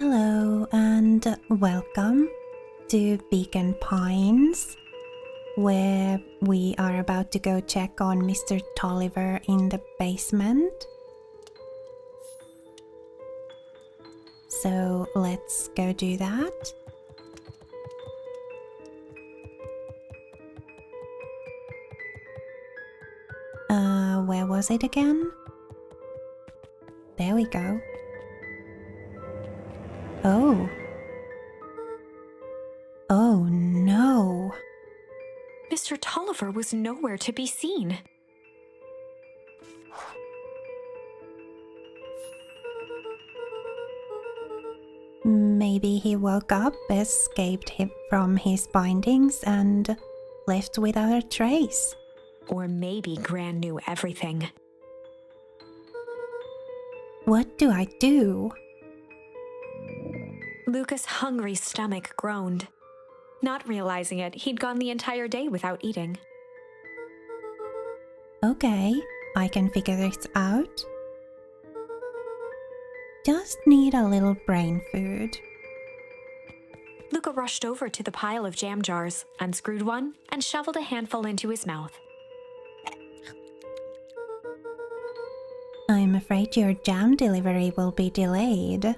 Hello and welcome to Beacon Pines, where we are about to go check on Mr. Tolliver in the basement. So let's go do that. Where was it again? There we go. Oh. Oh no. Mr. Tolliver was nowhere to be seen. Maybe he woke up, escaped from his bindings, and left without a trace. Or maybe Gran knew everything. What do I do? Luca's hungry stomach groaned. Not realizing it, he'd gone the entire day without eating. Okay, I can figure this out. Just need a little brain food. Luca rushed over to the pile of jam jars, unscrewed one, and shoveled a handful into his mouth. I'm afraid your jam delivery will be delayed.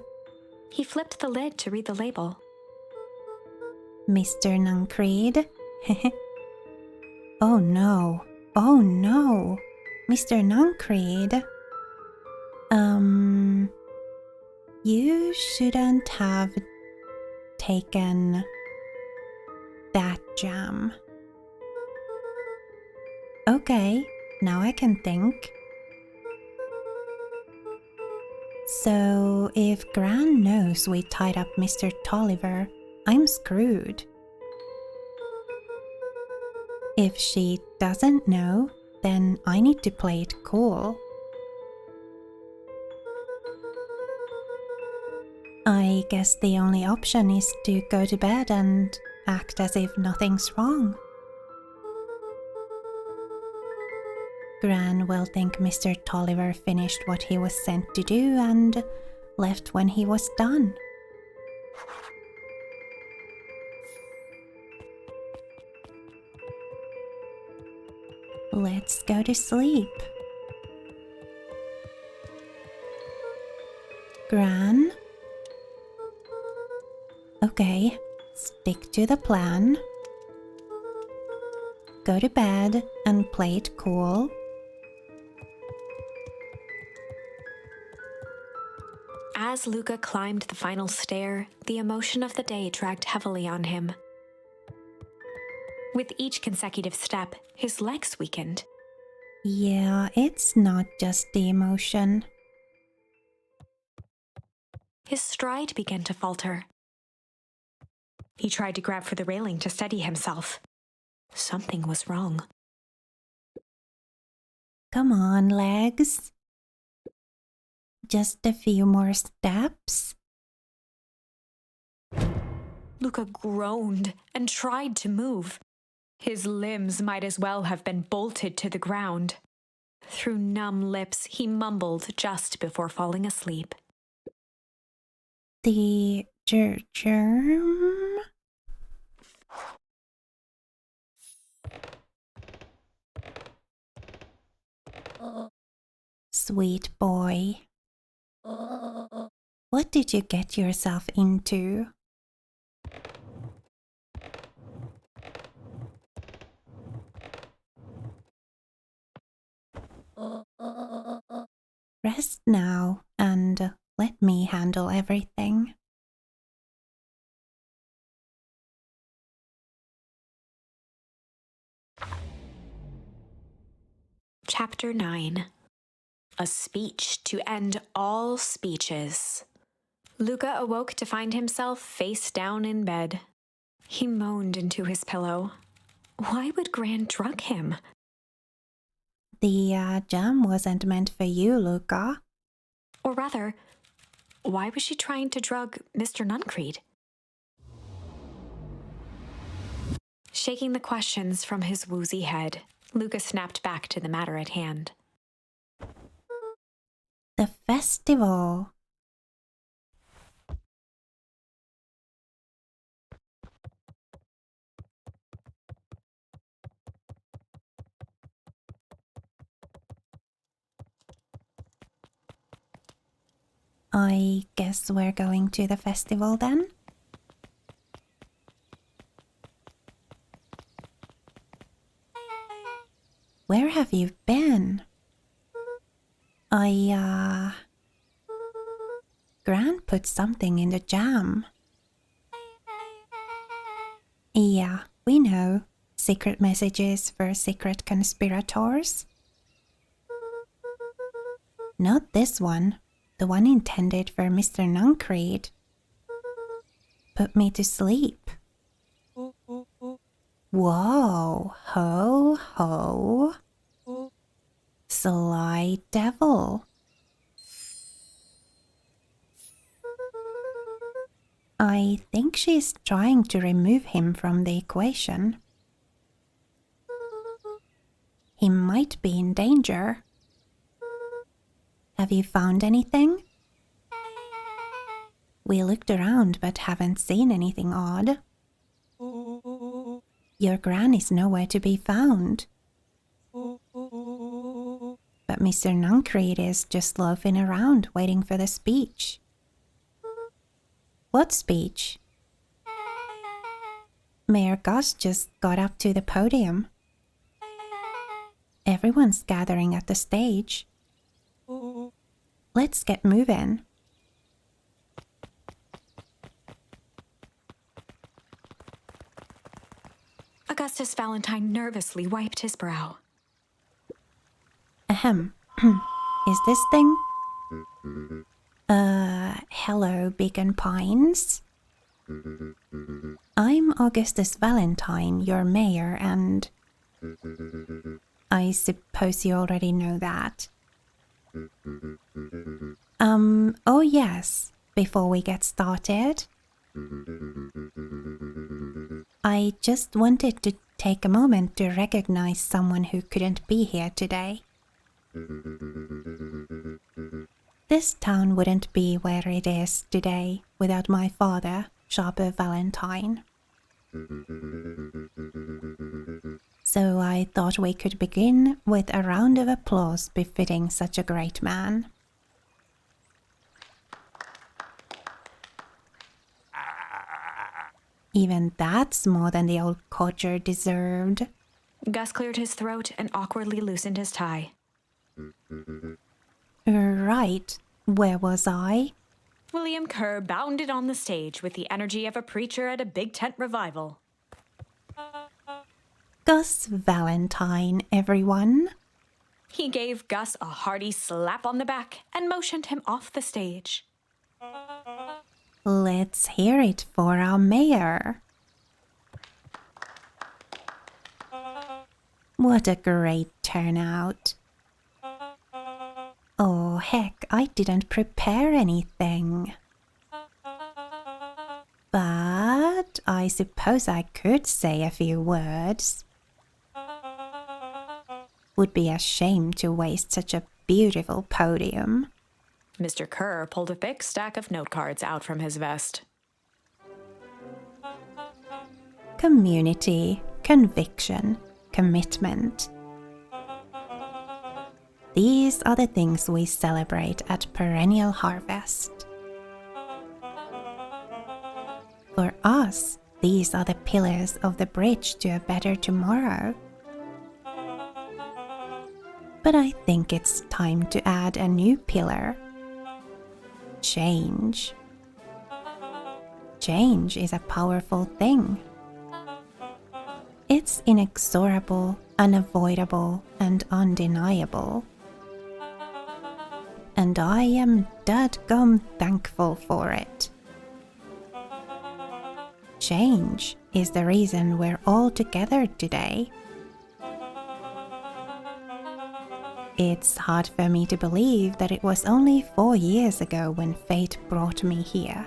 He flipped the lid to read the label. Mr. Nuncreed. Oh no. Oh no. Mr. Nuncreed. You shouldn't have taken that jam. Okay, now I can think. So, if Gran knows we tied up Mr. Tolliver, I'm screwed. If she doesn't know, then I need to play it cool. I guess the only option is to go to bed and act as if nothing's wrong. Gran will think Mr. Tolliver finished what he was sent to do and left when he was done. Let's go to sleep. Gran? Okay, stick to the plan. Go to bed and play it cool. As Luca climbed the final stair, the emotion of the day dragged heavily on him. With each consecutive step, his legs weakened. Yeah, it's not just the emotion. His stride began to falter. He tried to grab for the railing to steady himself. Something was wrong. Come on, legs. Just a few more steps. Luca groaned and tried to move. His limbs might as well have been bolted to the ground. Through numb lips, he mumbled just before falling asleep. The germ? Sweet boy. What did you get yourself into? Rest now and let me handle everything. Chapter 9. A speech to end all speeches. Luca awoke to find himself face down in bed. He moaned into his pillow. Why would Gran drug him? The jam wasn't meant for you, Luca. Or rather, why was she trying to drug Mr. Nuncreed? Shaking the questions from his woozy head, Luca snapped back to the matter at hand. The festival. I guess we're going to the festival then? Where have you been? Gran put something in the jam. Yeah, we know. Secret messages for secret conspirators. Not this one. The one intended for Mr. Nuncreed. Put me to sleep. Whoa, ho, ho. Sly devil. I think she's trying to remove him from the equation. He might be in danger. Have you found anything? We looked around but haven't seen anything odd. Your Gran is nowhere to be found. But Mr. Nuncreed is just loafing around waiting for the speech. What speech? Mayor Gus just got up to the podium. Everyone's gathering at the stage. Let's get moving. Augustus Valentine nervously wiped his brow. Ahem. Is this thing? Hello, Beacon Pines. I'm Augustus Valentine, your mayor, and... I suppose you already know that. Oh yes, before we get started, I just wanted to take a moment to recognize someone who couldn't be here today. This town wouldn't be where it is today without my father, Sharper Valentine. So I thought we could begin with a round of applause befitting such a great man. Even that's more than the old codger deserved. Gus cleared his throat and awkwardly loosened his tie. Right, where was I? William Kerr bounded on the stage with the energy of a preacher at a big tent revival. Gus Valentine, everyone. He gave Gus a hearty slap on the back and motioned him off the stage. Let's hear it for our mayor. What a great turnout. Oh, heck, I didn't prepare anything. But I suppose I could say a few words. Would be a shame to waste such a beautiful podium. Mr. Kerr pulled a thick stack of note cards out from his vest. Community, conviction, commitment. These are the things we celebrate at Perennial Harvest. For us, these are the pillars of the bridge to a better tomorrow. But I think it's time to add a new pillar. Change. Change is a powerful thing. It's inexorable, unavoidable, and undeniable. And I am dadgum thankful for it. Change is the reason we're all together today. It's hard for me to believe that it was only 4 years ago when fate brought me here.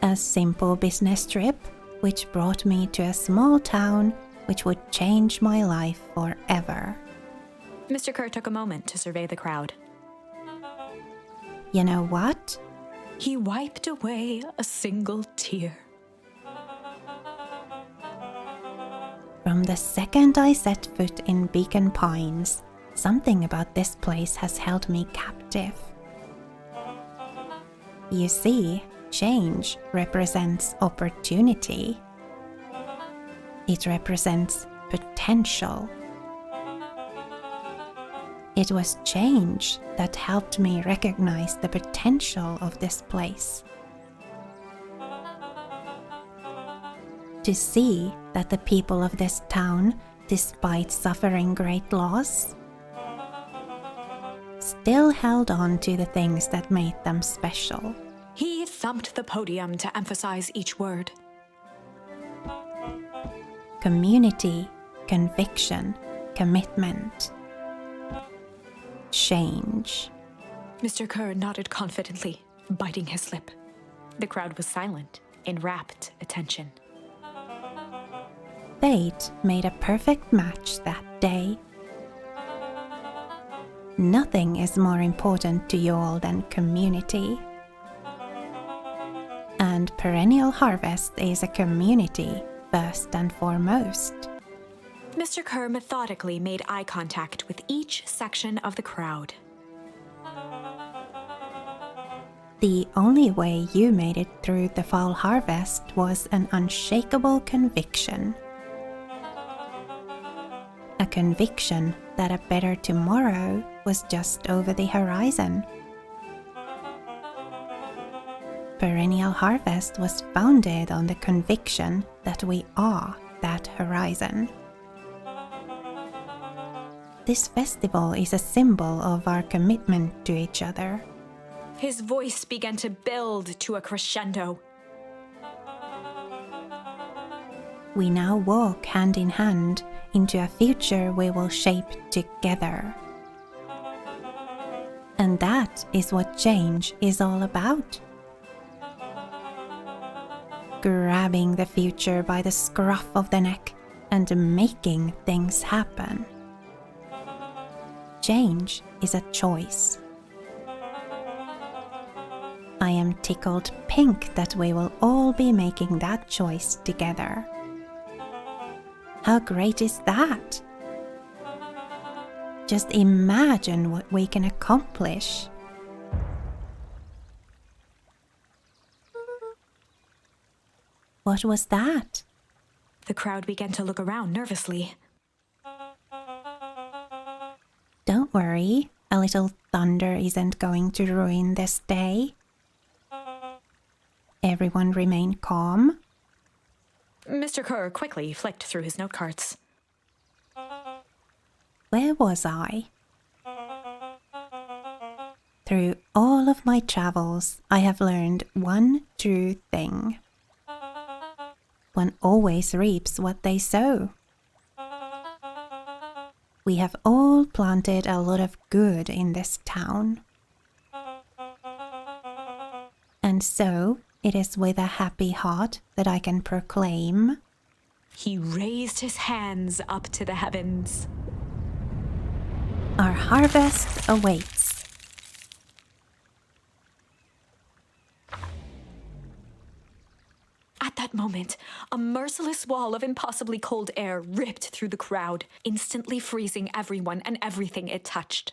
A simple business trip which brought me to a small town which would change my life forever. Mr. Kerr took a moment to survey the crowd. You know what? He wiped away a single tear. From the second I set foot in Beacon Pines, Something about this place has held me captive. You see, change represents opportunity. It represents potential. It was change that helped me recognize the potential of this place. To see that the people of this town, despite suffering great loss, still held on to the things that made them special. He thumped the podium to emphasize each word. Community, conviction, commitment, change. Mr. Kerr nodded confidently, biting his lip. The crowd was silent, in rapt attention. Fate made a perfect match that day. Nothing is more important to you all than community. And Perennial Harvest is a community first and foremost. Mr. Kerr methodically made eye contact with each section of the crowd. The only way you made it through the fall harvest was an unshakable conviction. A conviction that a better tomorrow was just over the horizon. Perennial Harvest was founded on the conviction that we are that horizon. This festival is a symbol of our commitment to each other. His voice began to build to a crescendo. We now walk hand in hand into a future we will shape together. And that is what change is all about. Grabbing the future by the scruff of the neck and making things happen. Change is a choice. I am tickled pink that we will all be making that choice together. How great is that? Just imagine what we can accomplish. What was that? The crowd began to look around nervously. Don't worry, a little thunder isn't going to ruin this day. Everyone remain calm. Mr. Kerr quickly flicked through his note cards. Where was I? Through all of my travels, I have learned one true thing. One always reaps what they sow. We have all planted a lot of good in this town. And so, it is with a happy heart that I can proclaim. He raised his hands up to the heavens. Our harvest awaits. At that moment, a merciless wall of impossibly cold air ripped through the crowd, instantly freezing everyone and everything it touched.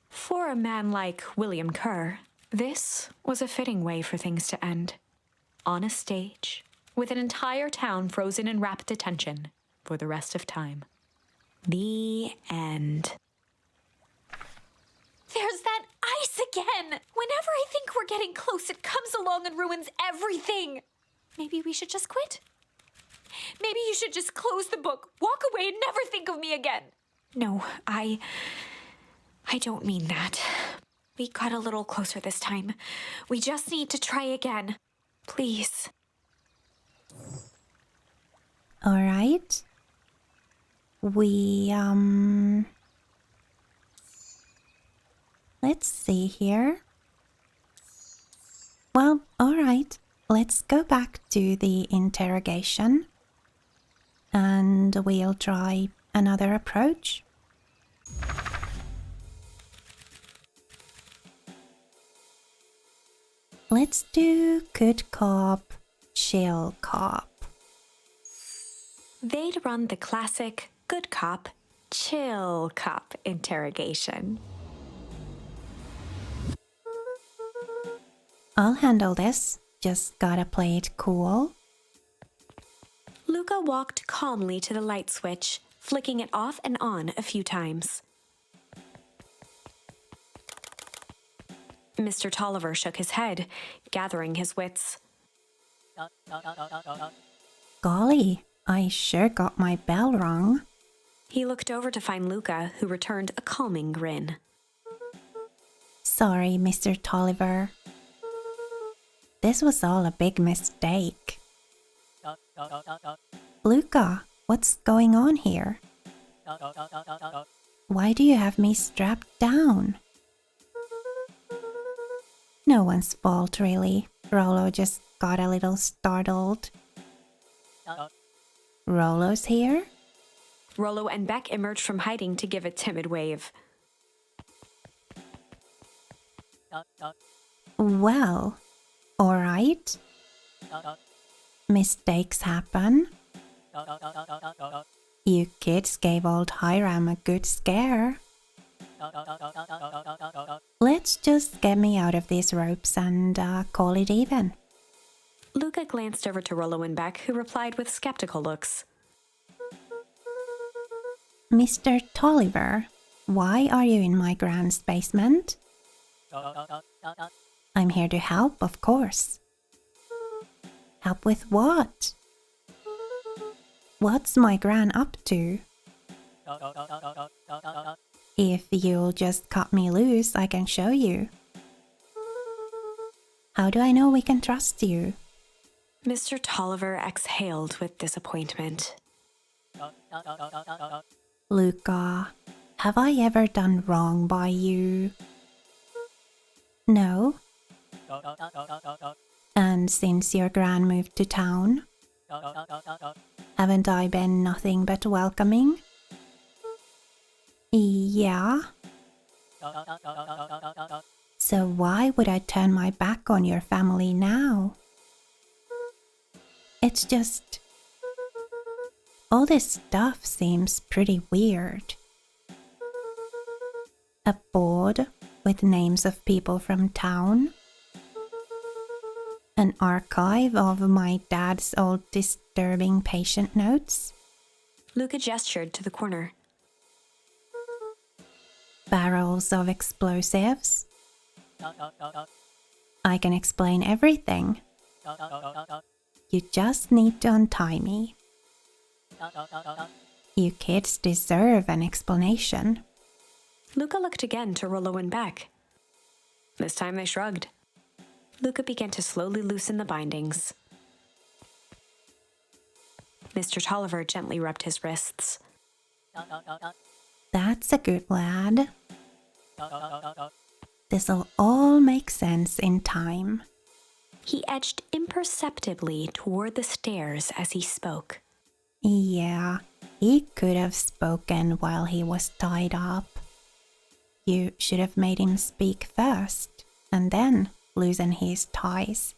For a man like William Kerr, this was a fitting way for things to end. On a stage, with an entire town frozen in rapt attention for the rest of time. The end. There's that ice again! Whenever I think we're getting close, it comes along and ruins everything! Maybe we should just quit? Maybe you should just close the book, walk away, and never think of me again. No, I don't mean that. We got a little closer this time. We just need to try again. Please. All right. Let's see here. Well, all right. Let's go back to the interrogation. And we'll try another approach. Let's do good cop, chill cop. They'd run the classic good cop, chill cop interrogation. I'll handle this. Just gotta play it cool. Luca walked calmly to the light switch, flicking it off and on a few times. Mr. Tolliver shook his head, gathering his wits. Golly, I sure got my bell rung. He looked over to find Luca, who returned a calming grin. Sorry, Mr. Tolliver. This was all a big mistake. Luca, what's going on here? Why do you have me strapped down? No one's fault, really. Rollo just got a little startled. Rollo's here? Rollo and Beck emerged from hiding to give a timid wave. Well, alright. Mistakes happen. You kids gave old Hiram a good scare. Let's just get me out of these ropes and call it even. Luca glanced over to Rollo and Beck, who replied with skeptical looks. Mr. Tolliver, why are you in my grand's basement? I'm here to help, of course. Help with what? What's my gran up to? If you'll just cut me loose, I can show you. How do I know we can trust you? Mr. Tolliver exhaled with disappointment. Luca, have I ever done wrong by you? No. And since your gran moved to town, haven't I been nothing but welcoming? Yeah. So why would I turn my back on your family now? It's just... all this stuff seems pretty weird. A board with names of people from town. An archive of my dad's old disturbing patient notes. Luca gestured to the corner. Barrels of explosives. I can explain everything. You just need to untie me. You kids deserve an explanation. Luca looked again to Rollo and Beck. This time they shrugged. Luca began to slowly loosen the bindings. Mr. Tolliver gently rubbed his wrists. That's a good lad. This'll all make sense in time. He edged imperceptibly toward the stairs as he spoke. Yeah, he could have spoken while he was tied up. You should have made him speak first, and then loosen his ties.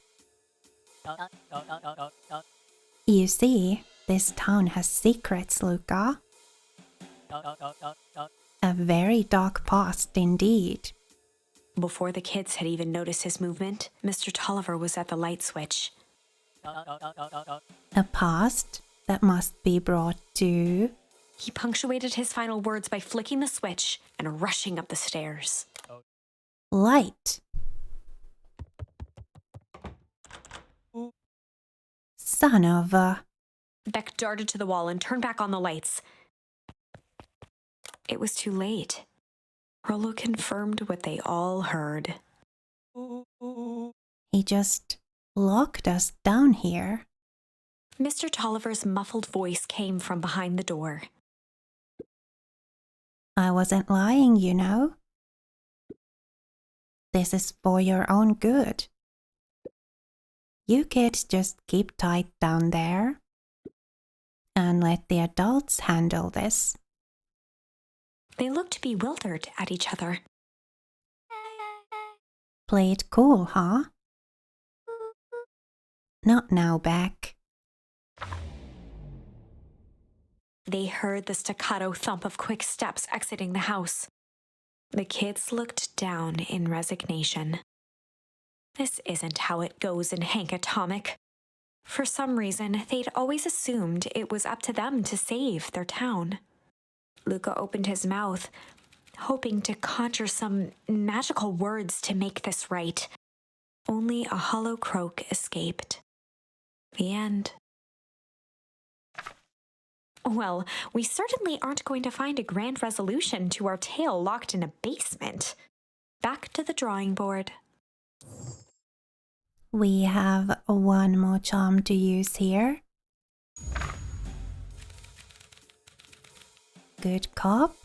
You see, this town has secrets, Luca. A very dark past indeed. Before the kids had even noticed his movement, Mr. Tolliver was at the light switch. A past that must be brought to... He punctuated his final words by flicking the switch and rushing up the stairs. light. Son of a... Beck darted to the wall and turned back on the lights. It was too late. Rollo confirmed what they all heard. He just locked us down here. Mr. Tolliver's muffled voice came from behind the door. I wasn't lying, you know. This is for your own good. You kids just keep tight down there and let the adults handle this. They looked bewildered at each other. Play it cool, huh? Not now, Beck. they heard the staccato thump of quick steps exiting the house. The kids looked down in resignation. This isn't how it goes in Hank Atomic. For some reason, they'd always assumed it was up to them to save their town. Luca opened his mouth, hoping to conjure some magical words to make this right. Only a hollow croak escaped. The end. Well, we certainly aren't going to find a grand resolution to our tale locked in a basement. Back to the drawing board. We have one more charm to use here. Good cop,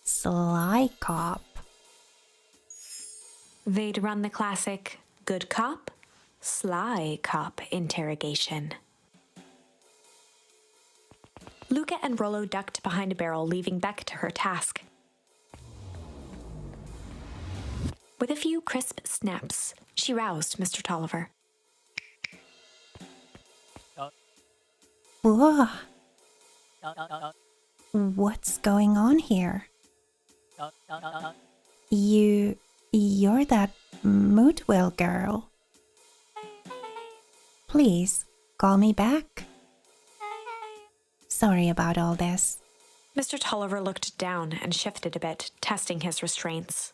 sly cop. They'd run the classic good cop, sly cop interrogation. Luca and Rollo ducked behind a barrel, leaving Beck to her task. With a few crisp snaps, she roused Mr. Tolliver. Whoa. What's going on here? You're that Moodwell girl. Please, call me back. Sorry about all this. Mr. Tolliver looked down and shifted a bit, testing his restraints.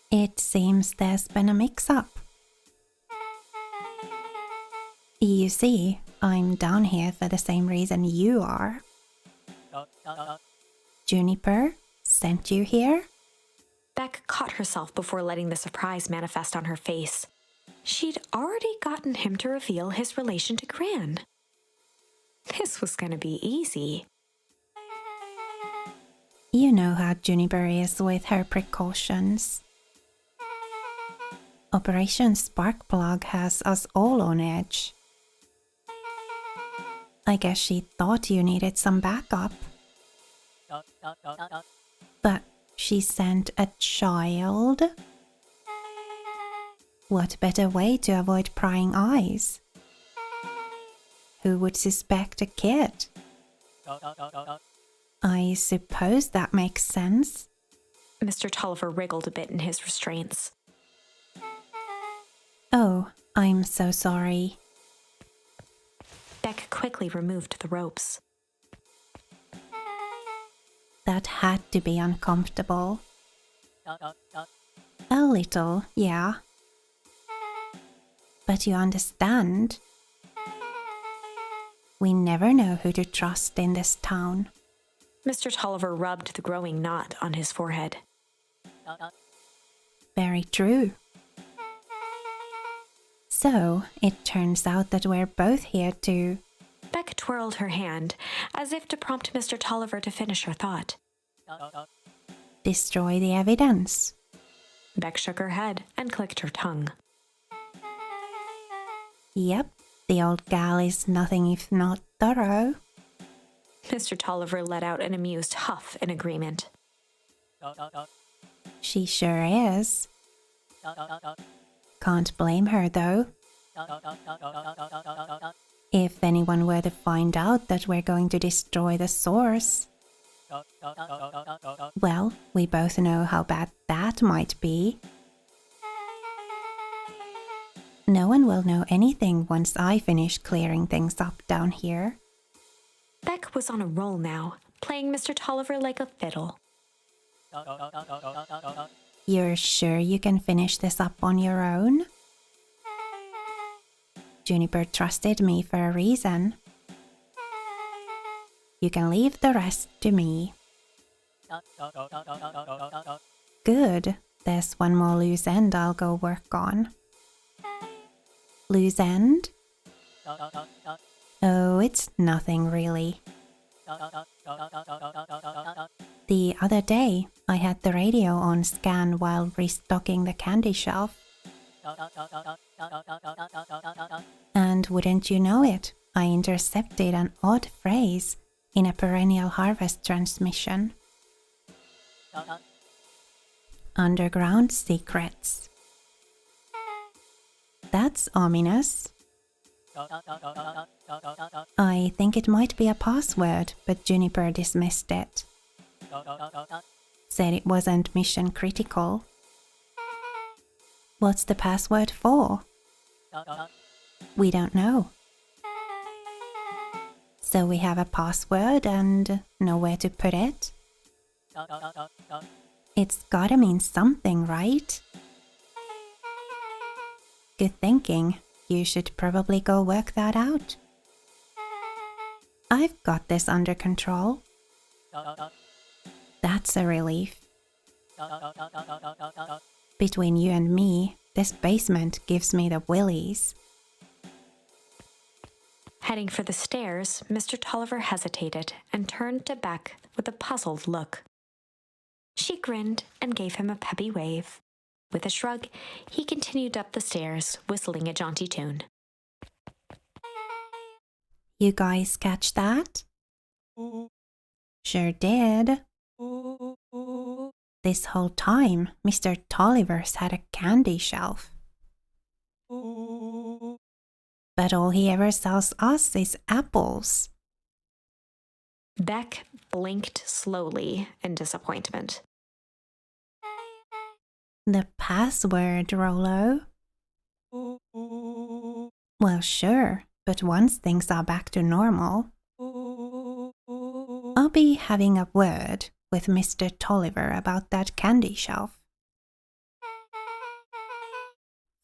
It seems there's been a mix-up. You see, I'm down here for the same reason you are. Juniper sent you here? Beck caught herself before letting the surprise manifest on her face. She'd already gotten him to reveal his relation to Gran. This was going to be easy. You know how Juniper is with her precautions. Operation Sparkplug has us all on edge. I guess she thought you needed some backup. But she sent a child? What better way to avoid prying eyes? Who would suspect a kid? I suppose that makes sense. Mr. Tolliver wriggled a bit in his restraints. Oh, I'm so sorry. Beck quickly removed the ropes. That had to be uncomfortable. A little, yeah. But you understand? We never know who to trust in this town. Mr. Tolliver rubbed the growing knot on his forehead. Very true. So, it turns out that we're both here to... Beck twirled her hand, as if to prompt Mr. Tolliver to finish her thought. destroy the evidence. Beck shook her head and clicked her tongue. Yep, the old gal is nothing if not thorough. Mr. Tolliver let out an amused huff in agreement. She sure is. Can't blame her, though. If anyone were to find out that we're going to destroy the source, well, we both know how bad that might be. No one will know anything once I finish clearing things up down here. Beck was on a roll now, playing Mr. Tolliver like a fiddle. You're sure you can finish this up on your own? Juniper trusted me for a reason. You can leave the rest to me. Good. There's one more loose end I'll go work on. Loose end? Oh, it's nothing really. The other day, I had the radio on scan while restocking the candy shelf. And wouldn't you know it, I intercepted an odd phrase in a perennial harvest transmission. Underground secrets. That's ominous. I think it might be a password, but Juniper dismissed it. Said it wasn't mission critical. What's the password for? We don't know. So we have a password and nowhere to put it? It's gotta mean something, right? Good thinking. You should probably go work that out. I've got this under control. That's a relief. Between you and me, this basement gives me the willies. Heading for the stairs, Mr. Tolliver hesitated and turned to Beck with a puzzled look. She grinned and gave him a peppy wave. With a shrug, he continued up the stairs, whistling a jaunty tune. You guys catch that? Sure did. This whole time, Mr. Tolliver's had a candy shelf. But all he ever sells us is apples. Beck blinked slowly in disappointment. The password, Rollo? Well, sure, but once things are back to normal, I'll be having a word with Mr. Tolliver about that candy shelf.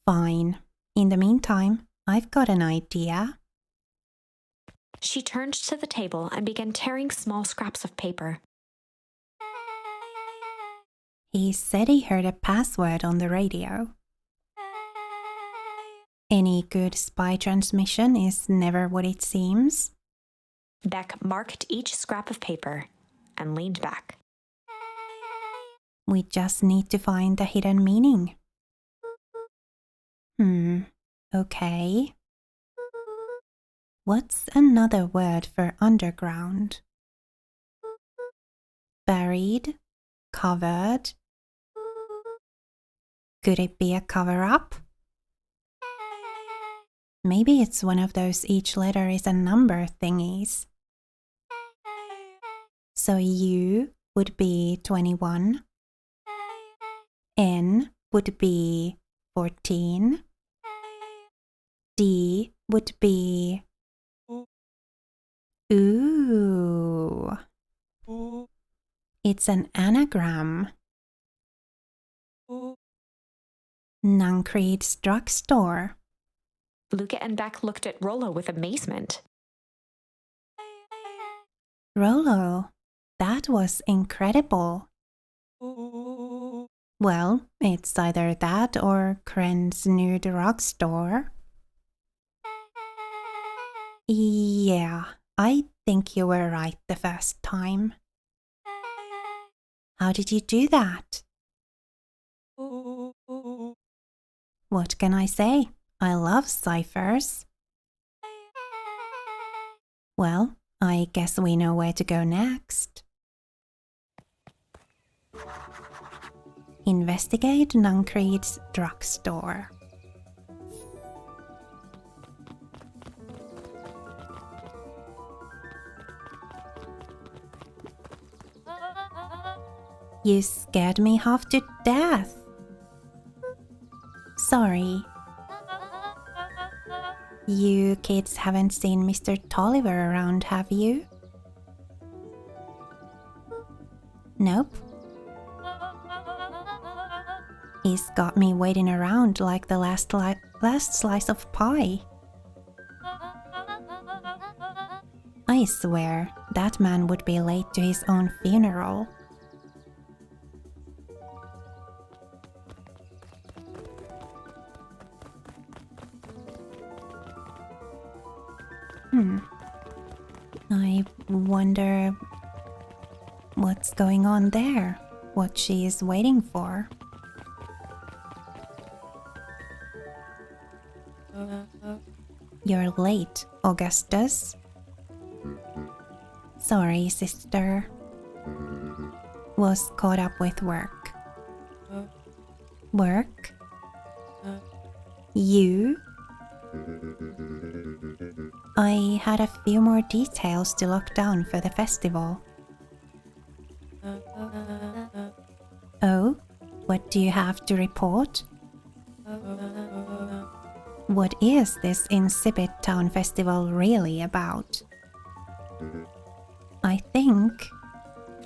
Fine. In the meantime, I've got an idea. She turned to the table and began tearing small scraps of paper. He said he heard a password on the radio. Any good spy transmission is never what it seems. Beck marked each scrap of paper and leaned back. We just need to find the hidden meaning. Okay. What's another word for underground? Buried? Covered? Could it be a cover-up? Maybe it's one of those each letter is a number thingies. So U would be 21. N would be 14. D would be... Ooh. It's an anagram. Nuncreed's drugstore. Luca and Beck looked at Rollo with amazement. Rollo, that was incredible. Well, it's either that or Kren's new drugstore. Yeah, I think you were right the first time. How did you do that? What can I say? I love ciphers. Well, I guess we know where to go next. Investigate Nuncreed's drugstore. You scared me half to death. Sorry. You kids haven't seen Mr. Tolliver around, have you? Nope. He's got me waiting around like the last slice of pie. I swear, that man would be late to his own funeral. I wonder what's going on there, what she is waiting for. You're late, Augustus. Sorry, sister. Was caught up with work. Work? You? I had a few more details to lock down for the festival. Oh, what do you have to report? What is this insipid town festival really about? I think...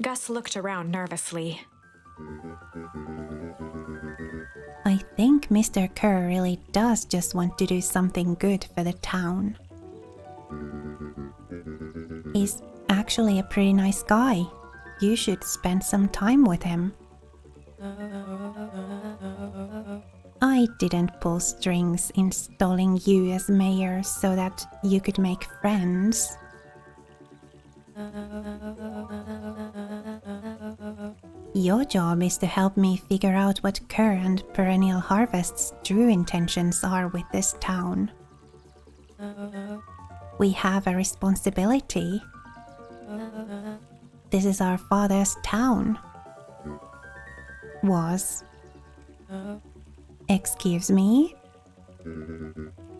Gus looked around nervously. I think Mr. Kerr really does just want to do something good for the town. He's actually a pretty nice guy. You should spend some time with him. I didn't pull strings installing you as mayor so that you could make friends. Your job is to help me figure out what Kerr and Perennial Harvest's true intentions are with this town. We have a responsibility. This is our father's town. Was. Excuse me?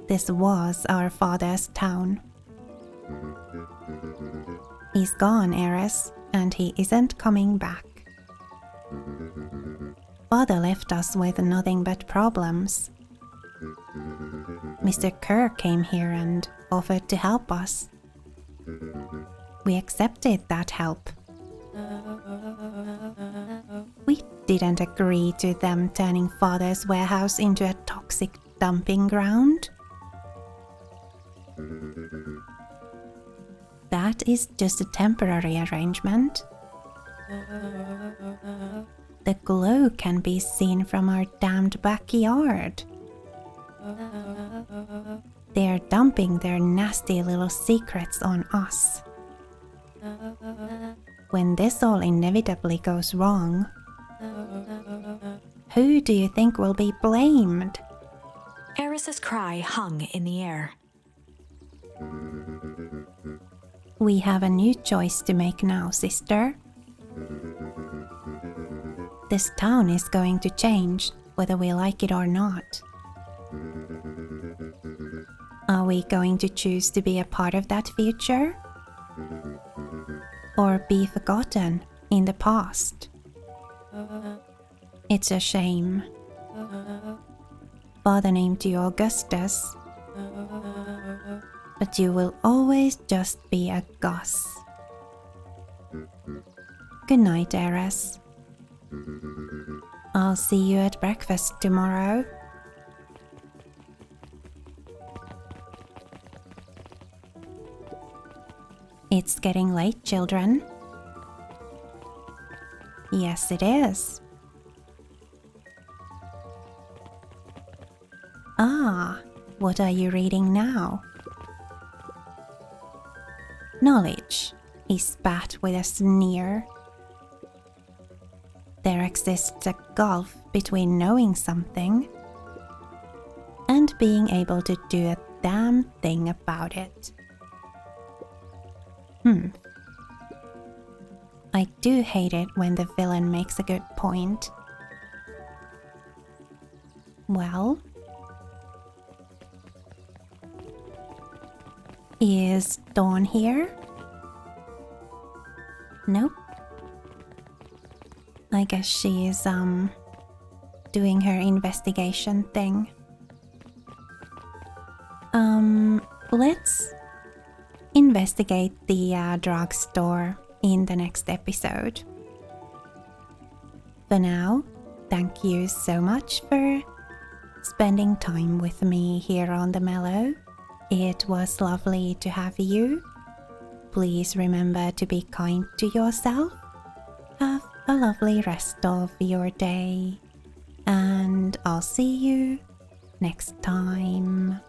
This was our father's town. He's gone, heiress, and he isn't coming back. Father left us with nothing but problems. Mr. Kerr came here and offered to help us. We accepted that help. We didn't agree to them turning Father's warehouse into a toxic dumping ground. That is just a temporary arrangement. The glow can be seen from our damned backyard. They're dumping their nasty little secrets on us. When this all inevitably goes wrong, who do you think will be blamed? Eris's cry hung in the air. We have a new choice to make now, sister. This town is going to change, whether we like it or not. Are we going to choose to be a part of that future? Or be forgotten in the past? It's a shame. Father named you Augustus, but you will always just be a Gus. Good night, heiress. I'll see you at breakfast tomorrow. It's getting late, children. Yes, it is. Ah, what are you reading now? Knowledge, he spat with a sneer. There exists a gulf between knowing something and being able to do a damn thing about it. I do hate it when the villain makes a good point. Well, is Dawn here? Nope. I guess she is, doing her investigation thing. Let's investigate the drugstore in the next episode. For now, thank you so much for spending time with me here on the Mellow. It was lovely to have you. Please remember to be kind to yourself. Have a lovely rest of your day. And I'll see you next time.